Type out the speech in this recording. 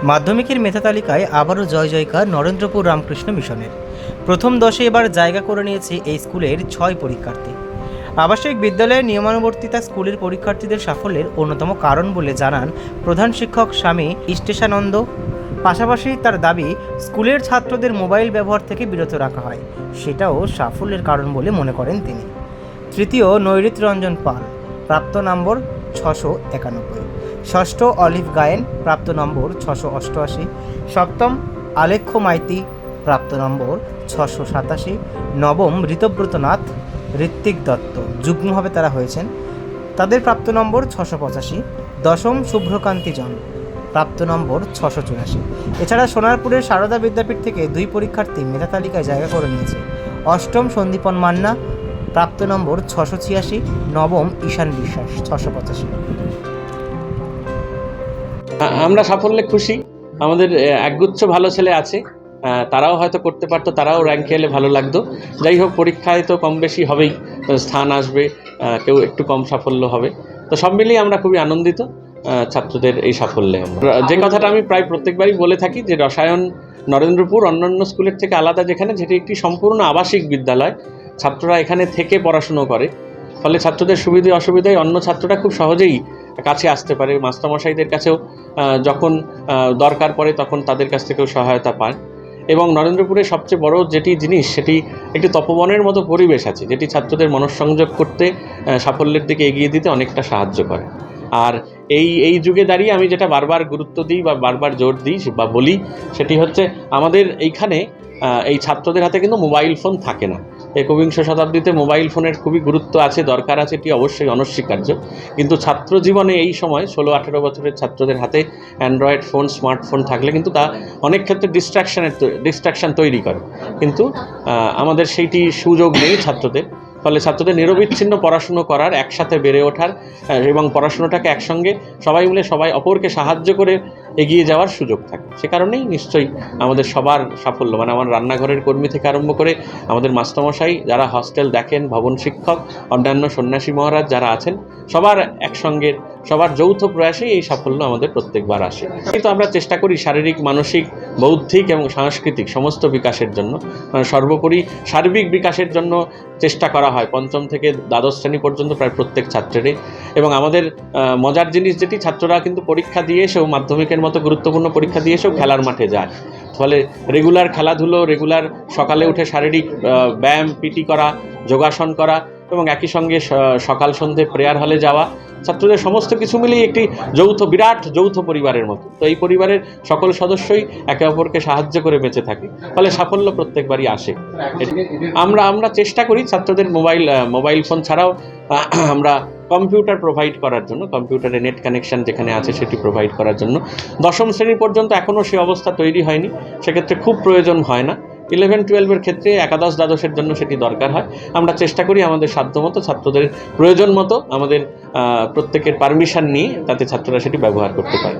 মাধ্যমিকের মেধা তালিকায় আবারও জয় জয়কার নরেন্দ্রপুর রামকৃষ্ণ মিশনের। প্রথম 10-এ এবার জায়গা করে নিয়েছে এই স্কুলের 6 পরীক্ষার্থী। আবাসিক বিদ্যালয়ের নিয়মানুবর্তিতা স্কুলের পরীক্ষার্থীদের সাফল্যের অন্যতম কারণ বলে জানান প্রধান শিক্ষক স্বামী ইষ্টেশানন্দ। পাশাপাশি তার দাবি, স্কুলের ছাত্রদের মোবাইল ব্যবহার থেকে বিরত রাখা হয়, সেটাও সাফল্যের কারণ বলে মনে করেন তিনি। তৃতীয় নৈরিত রঞ্জন পাল, প্রাপ্ত নম্বর 691। ষষ্ঠ অলিভ গায়েন, প্রাপ্ত নম্বর 688। সপ্তম আলেখ্য মাইতি, প্রাপ্ত নম্বর 687। নবম ঋতব্রত নাথ, ঋত্বিক দত্ত, যুগ্মভাবে তারা হয়েছেন, তাদের প্রাপ্ত নম্বর 685। দশম শুভ্রকান্তি জন, প্রাপ্ত নম্বর 684। এছাড়া সোনারপুরের সারদা বিদ্যাপীঠ থেকে 2 পরীক্ষার্থী মেধা তালিকায় জায়গা করে নিয়েছে। অষ্টম সন্দীপন মান্না, প্রাপ্ত নম্বর 686। নবম ঈশান বিশ্বাস, 685। আমরা সাফল্যে খুশি। আমাদের একগুচ্ছ ভালো ছেলে আছে, তারাও হয়তো করতে পারতো, তারাও র্যাঙ্কে এলে ভালো লাগতো। যাই হোক, পরীক্ষায় তো কম বেশি হবেই, স্থান আসবে, কেউ একটু কম সাফল্য হবে। তো সব মিলিয়ে আমরা খুবই আনন্দিত ছাত্রদের এই সাফল্যে। যে কথাটা আমি প্রায় প্রত্যেকবারই বলে থাকি যে রসায়ন নরেন্দ্রপুর অন্যান্য স্কুলের থেকে আলাদা, যেটি একটি সম্পূর্ণ আবাসিক বিদ্যালয়। ছাত্ররা এখানে থেকে পড়াশুনো করে, ফলে ছাত্রদের সুবিধে অসুবিধায় অন্য ছাত্ররা খুব সহজেই কাছে আসতে পারে। মাস্টারমশাইদের কাছেও যখন দরকার পড়ে তখন তাদের কাছ থেকেও সহায়তা পায়। এবং নরেন্দ্রপুরের সবচেয়ে বড় যেটি জিনিস, সেটি একটি তপবনের মতো পরিবেশ আছে, যেটি ছাত্রদের মনঃসংযোগ করতে, সাফল্যের দিকে এগিয়ে দিতে অনেকটা সাহায্য করে। আর এই যুগে দাঁড়িয়ে আমি যেটা বারবার গুরুত্ব দিই বা বারবার জোর দিই বা বলি, সেটি হচ্ছে আমাদের এইখানে এই ছাত্রদের হাতে কিন্তু মোবাইল ফোন থাকে না। একবিংশ শতাব্দীতে মোবাইল ফোনের খুবই গুরুত্ব আছে, দরকার আছে, এটি অবশ্যই অনস্বীকার্য। কিন্তু ছাত্র জীবনে এই সময় 16-18 বছরের ছাত্রদের হাতে অ্যান্ড্রয়েড ফোন, স্মার্টফোন থাকলে কিন্তু তা অনেক ক্ষেত্রে ডিস্ট্রাকশান তৈরি করে। কিন্তু আমাদের সেইটি সুযোগ নেই ছাত্রদের। ফলে ছাত্রদের নিরবিচ্ছিন্ন পড়াশুনো করার, একসাথে বেড়ে ওঠার এবং পড়াশুনোটাকে একসঙ্গে সবাই অপরকে সাহায্য করে এগিয়ে যাওয়ার সুযোগ থাকে। সে কারণেই নিশ্চয়ই আমাদের সবার সাফল্য, মানে আমার রান্নাঘরের কর্মী থেকে আরম্ভ করে আমাদের মাস্টারমশাই যারা হস্টেল দেখেন, ভবন শিক্ষক, অন্যান্য সন্ন্যাসী মহারাজ যারা আছেন, সবার একসঙ্গে, সবার যৌথ প্রয়াসেই এই সাফল্য আমাদের প্রত্যেকবার আসে। কিন্তু আমরা চেষ্টা করি শারীরিক, মানসিক, বৌদ্ধিক এবং সাংস্কৃতিক সমস্ত বিকাশের জন্য, মানে সর্বোপরি সার্বিক বিকাশের জন্য চেষ্টা করা হয় পঞ্চম থেকে দ্বাদশ শ্রেণী পর্যন্ত প্রায় প্রত্যেক ছাত্রেরই। এবং আমাদের মজার জিনিস যেটি, ছাত্ররা কিন্তু পরীক্ষা দিয়ে এসেও, মাধ্যমিকের মতো গুরুত্বপূর্ণ পরীক্ষা দিয়ে এসেও খেলার মাঠে যায়। ফলে রেগুলার খেলাধুলো, রেগুলার সকালে উঠে শারীরিক ব্যায়াম, পিটি করা, যোগাসন করা এবং একই সঙ্গে সকাল সন্ধ্যে প্রেয়ার হলে যাওয়া, ছাত্রদের সমস্ত কিছু মিলিয়ে একটি বিরাট যৌথ পরিবারের মতো। তো এই পরিবারের সকল সদস্যই একে অপরকে সাহায্য করে বেঁচে থাকে, ফলে সাফল্য প্রত্যেকবারই আসে। আমরা চেষ্টা করি ছাত্রদের মোবাইল ফোন ছাড়াও আমরা কম্পিউটার প্রোভাইড করার জন্য, কম্পিউটারে নেট কানেকশান যেখানে আছে সেটি প্রোভাইড করার জন্য। দশম শ্রেণী পর্যন্ত এখনও সে অবস্থা তৈরি হয়নি, সেক্ষেত্রে খুব প্রয়োজন হয় না। 11-12-এর ক্ষেত্রে একাদশ দ্বাদশের জন্য সেটি দরকার হয়। আমরা চেষ্টা করি আমাদের সাধ্যমতো, ছাত্রদের প্রয়োজন মতো, আমাদের প্রত্যেকের পারমিশন নিয়ে তাতে ছাত্ররা সেটি ব্যবহার করতে পারে।